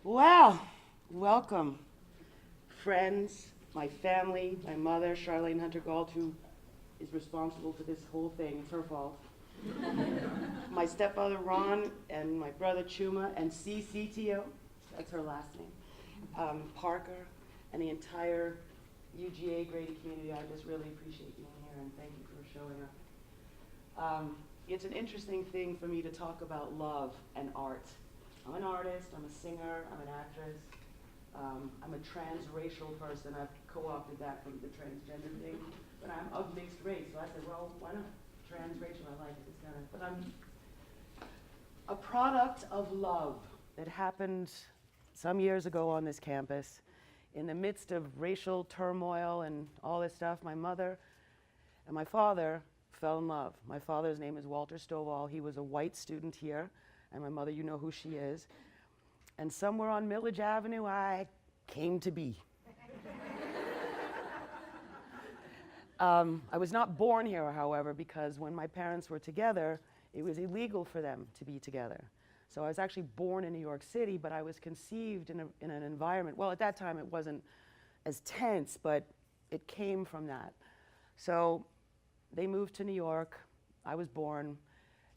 Well, welcome, friends, my family, my mother, Charlene Hunter Gault, who is responsible for this whole thing. It's her fault. My stepfather, Ron, and my brother, Chuma, and CCTO, that's her last name, Parker, and the entire UGA Grady community. I just really appreciate being here, and thank you for showing up. It's an interesting thing for me to talk about love and art. I'm an artist, I'm a singer, I'm an actress, I'm a transracial person. I've co-opted that from the transgender thing, but I'm of mixed race, so I said, well, why not? Transracial, I like it, it's kind of, but I'm a product of love that happened some years ago on this campus. In the midst of racial turmoil and all this stuff, my mother and my father fell in love. My father's name is Walter Stovall. He was a white student here, and my mother, you know who she is. And somewhere on Millage Avenue, I came to be. I was not born here, however, because when my parents were together, it was illegal for them to be together. So I was actually born in New York City, but I was conceived in an environment, well, at that time it wasn't as tense, but it came from that. So they moved to New York, I was born,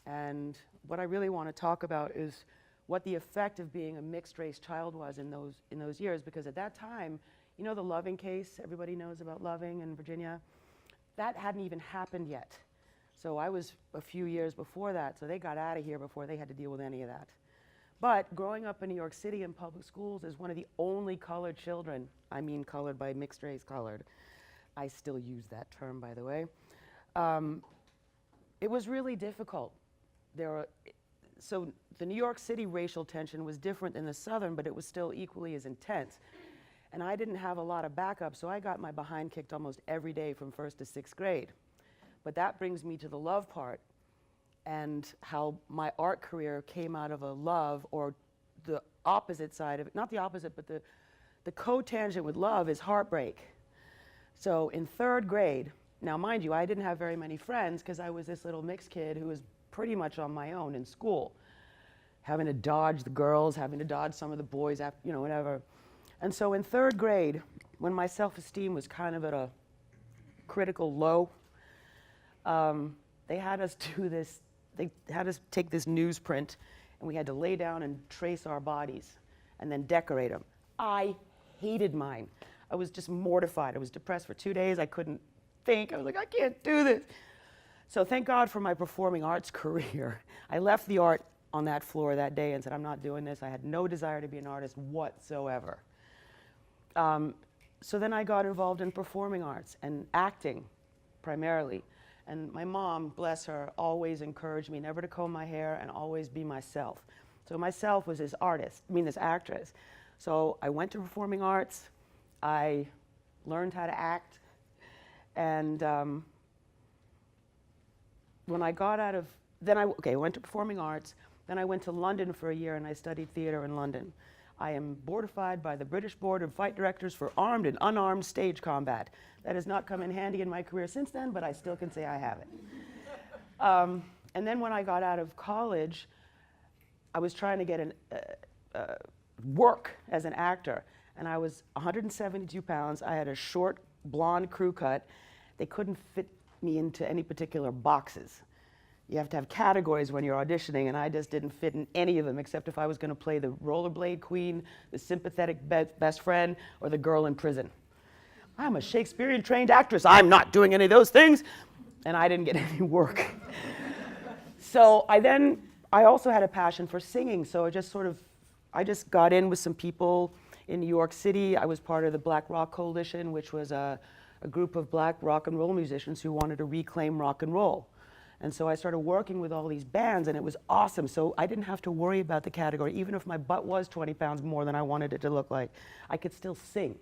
and what I really want to talk about is what the effect of being a mixed race child was in those years, because at that time, you know the Loving case, everybody knows about Loving in Virginia? That hadn't even happened yet. So I was a few years before that, so they got out of here before they had to deal with any of that. But growing up in New York City in public schools as one of the only colored children, I mean colored by mixed race colored, I still use that term, by the way, it was really difficult. So the New York City racial tension was different than the Southern, but it was still equally as intense. And I didn't have a lot of backup, so I got my behind kicked almost every day from 1st to 6th grade. But that brings me to the love part and how my art career came out of a love, or the opposite side of it, not the opposite, but the co-tangent with love is heartbreak. So in 3rd grade, now mind you, I didn't have very many friends because I was this little mixed kid who was pretty much on my own in school, having to dodge the girls, having to dodge some of the boys, after, you know, whatever. And so in 3rd grade, when my self-esteem was kind of at a critical low, they had us do this, they had us take this newsprint, and we had to lay down and trace our bodies and then decorate them. I hated mine. I was just mortified. I was depressed for 2 days. I couldn't think. I was like, I can't do this. So thank God for my performing arts career. I left the art on that floor that day and said, I'm not doing this. I had no desire to be an artist whatsoever. So then I got involved in performing arts and acting primarily. And my mom, bless her, always encouraged me never to comb my hair and always be myself. So myself was this this actress. So I went to performing arts. I learned how to act. And when I got out of, I went to performing arts. Then I went to London for a year and I studied theater in London. I am boardified by the British Board of Fight Directors for armed and unarmed stage combat. That has not come in handy in my career since then, but I still can say I have it. And then when I got out of college, I was trying to get work as an actor. And I was 172 pounds. I had a short blonde crew cut. They couldn't fit me into any particular boxes. You have to have categories when you're auditioning, and I just didn't fit in any of them, except if I was going to play the rollerblade queen, the sympathetic best friend, or the girl in prison. I'm a Shakespearean trained actress. I'm not doing any of those things. And I didn't get any work. So I also had a passion for singing, so I just got in with some people in New York City. I was part of the Black Rock Coalition, which was a group of black rock and roll musicians who wanted to reclaim rock and roll. And so I started working with all these bands, and it was awesome. So I didn't have to worry about the category. Even if my butt was 20 pounds more than I wanted it to look like, I could still sing.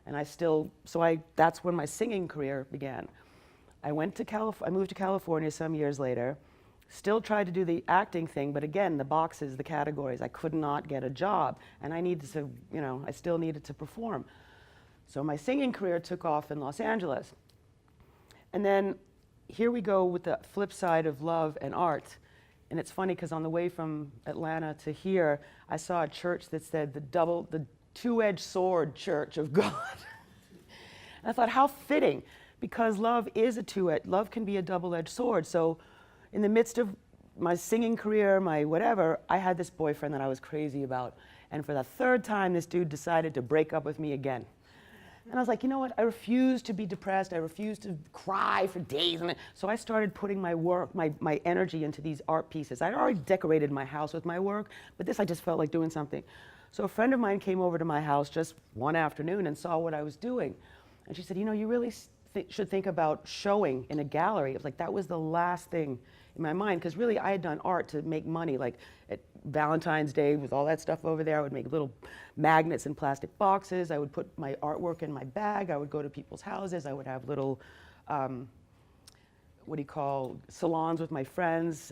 And that's when my singing career began. I moved to California some years later, still tried to do the acting thing, but again, the boxes, the categories, I could not get a job. And I needed to, I still needed to perform. So my singing career took off in Los Angeles. And then here we go with the flip side of love and art. And it's funny because on the way from Atlanta to here, I saw a church that said the two-edged sword church of God. And I thought, how fitting, because love is love can be a double-edged sword. So in the midst of my singing career, my whatever, I had this boyfriend that I was crazy about. And for the third time, this dude decided to break up with me again. And I was like, you know what? I refuse to be depressed. I refuse to cry for days. So I started putting my work, my energy into these art pieces. I'd already decorated my house with my work, but this I just felt like doing something. So a friend of mine came over to my house just one afternoon and saw what I was doing. And she said, you know, you really should think about showing in a gallery. It was like, that was the last thing in my mind, because really I had done art to make money, like at Valentine's Day with all that stuff over there. I would make little magnets in plastic boxes. I would put my artwork in my bag. I would go to people's houses. I would have little, salons with my friends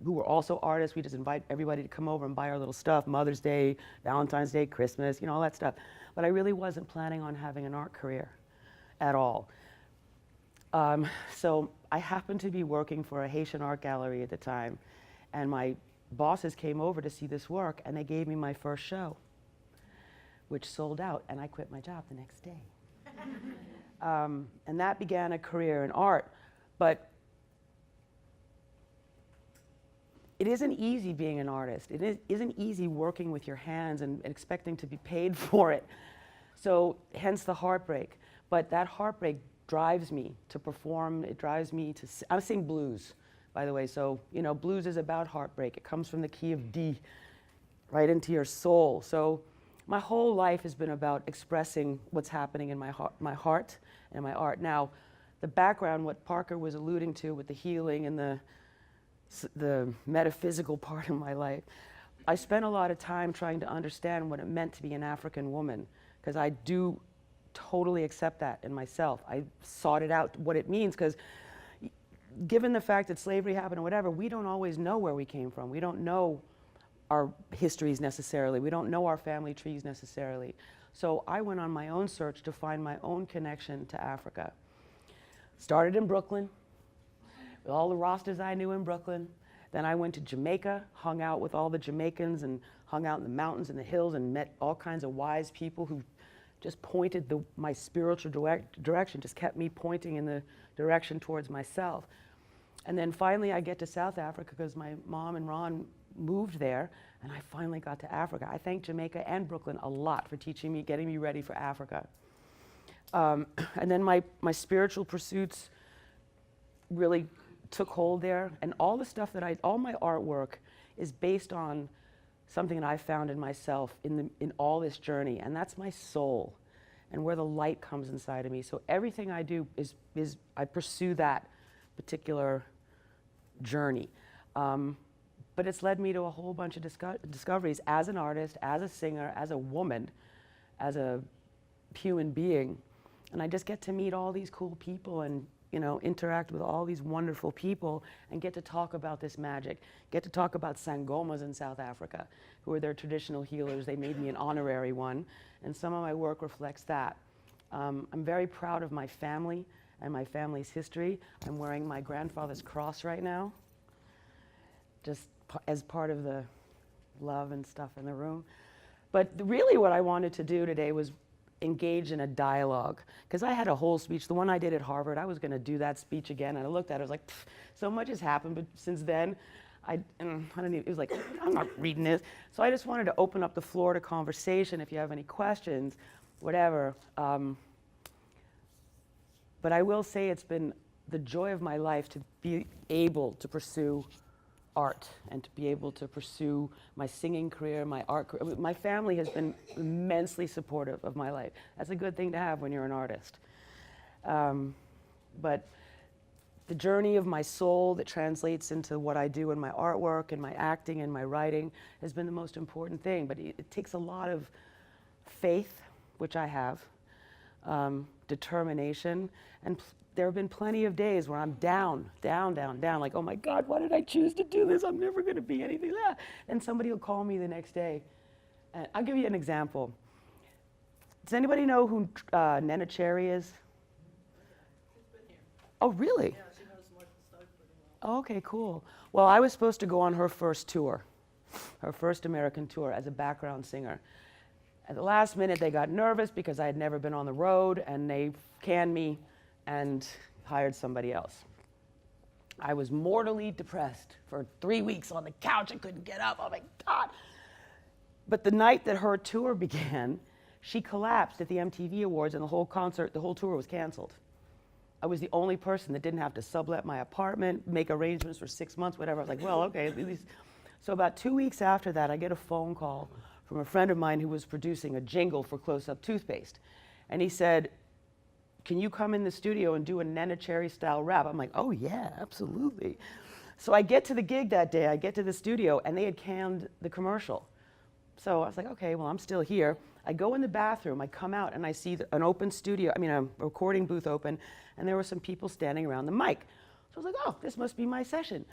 who were also artists. We just invite everybody to come over and buy our little stuff, Mother's Day, Valentine's Day, Christmas, you know, all that stuff. But I really wasn't planning on having an art career at all. So I happened to be working for a Haitian art gallery at the time, and my bosses came over to see this work, and they gave me my first show, which sold out, and I quit my job the next day. And that began a career in art. But it isn't easy being an artist. It isn't easy working with your hands and expecting to be paid for it. So hence the heartbreak. But that heartbreak drives me to perform. It drives me to, I sing blues, by the way. So, you know, blues is about heartbreak. It comes from the key of D right into your soul. So my whole life has been about expressing what's happening in my heart and my art. Now, the background, what Parker was alluding to with the healing and the metaphysical part of my life, I spent a lot of time trying to understand what it meant to be an African woman, because I do totally accept that in myself. I sought it out, what it means, because given the fact that slavery happened or whatever, we don't always know where we came from. We don't know our histories necessarily. We don't know our family trees necessarily. So I went on my own search to find my own connection to Africa. Started in Brooklyn, with all the Rastas I knew in Brooklyn. Then I went to Jamaica, hung out with all the Jamaicans, and hung out in the mountains and the hills, and met all kinds of wise people who just pointed my spiritual direction, just kept me pointing in the direction towards myself. And then finally I get to South Africa because my mom and Ron moved there, and I finally got to Africa. I thank Jamaica and Brooklyn a lot for teaching me, getting me ready for Africa. And then my spiritual pursuits really took hold there, and all the stuff all my artwork is based on something that I found in myself in all this journey, and that's my soul and where the light comes inside of me. So everything I do is I pursue that particular journey. But it's led me to a whole bunch of discoveries as an artist, as a singer, as a woman, as a human being. And I just get to meet all these cool people and, you know, interact with all these wonderful people and get to talk about this magic, get to talk about sangomas in South Africa, who are their traditional healers. They made me an honorary one, and some of my work reflects that. I'm very proud of my family and my family's history. I'm wearing my grandfather's cross right now, just as part of the love and stuff in the room. But really what I wanted to do today was engage in a dialogue, because I had a whole speech. The one I did at Harvard, I was going to do that speech again, and I looked at it, I was like, so much has happened, but since then, I don't even, it was like, I'm not reading this. So I just wanted to open up the floor to conversation if you have any questions, whatever. But I will say it's been the joy of my life to be able to pursue art and to be able to pursue my singing career, my art career. My family has been immensely supportive of my life. That's a good thing to have when you're an artist. But the journey of my soul that translates into what I do in my artwork and my acting and my writing has been the most important thing. But it takes a lot of faith, which I have, determination, and there have been plenty of days where I'm down, like, oh my God, why did I choose to do this? I'm never going to be anything like that. And somebody will call me the next day. And I'll give you an example. Does anybody know who Nena Cherry is? She's been here. Oh, really? Yeah, she knows Martin Stark pretty well. Okay, cool. Well, I was supposed to go on her first tour, her first American tour as a background singer. At the last minute, they got nervous because I had never been on the road, and they canned me and hired somebody else. I was mortally depressed for 3 weeks on the couch. I couldn't get up. Oh my God. But the night that her tour began, she collapsed at the MTV Awards, and the whole concert, the whole tour was canceled. I was the only person that didn't have to sublet my apartment, make arrangements for 6 months, whatever. I was like, well, okay, at least. So about 2 weeks after that, I get a phone call from a friend of mine who was producing a jingle for Close-Up toothpaste. And he said, can you come in the studio and do a Nena Cherry style rap? I'm like, oh yeah, absolutely. So I get to the gig that day, I get to the studio, and they had canned the commercial. So I was like, okay, well, I'm still here. I go in the bathroom, I come out, and I see an open studio, a recording booth open, and there were some people standing around the mic. So I was like, oh, this must be my session.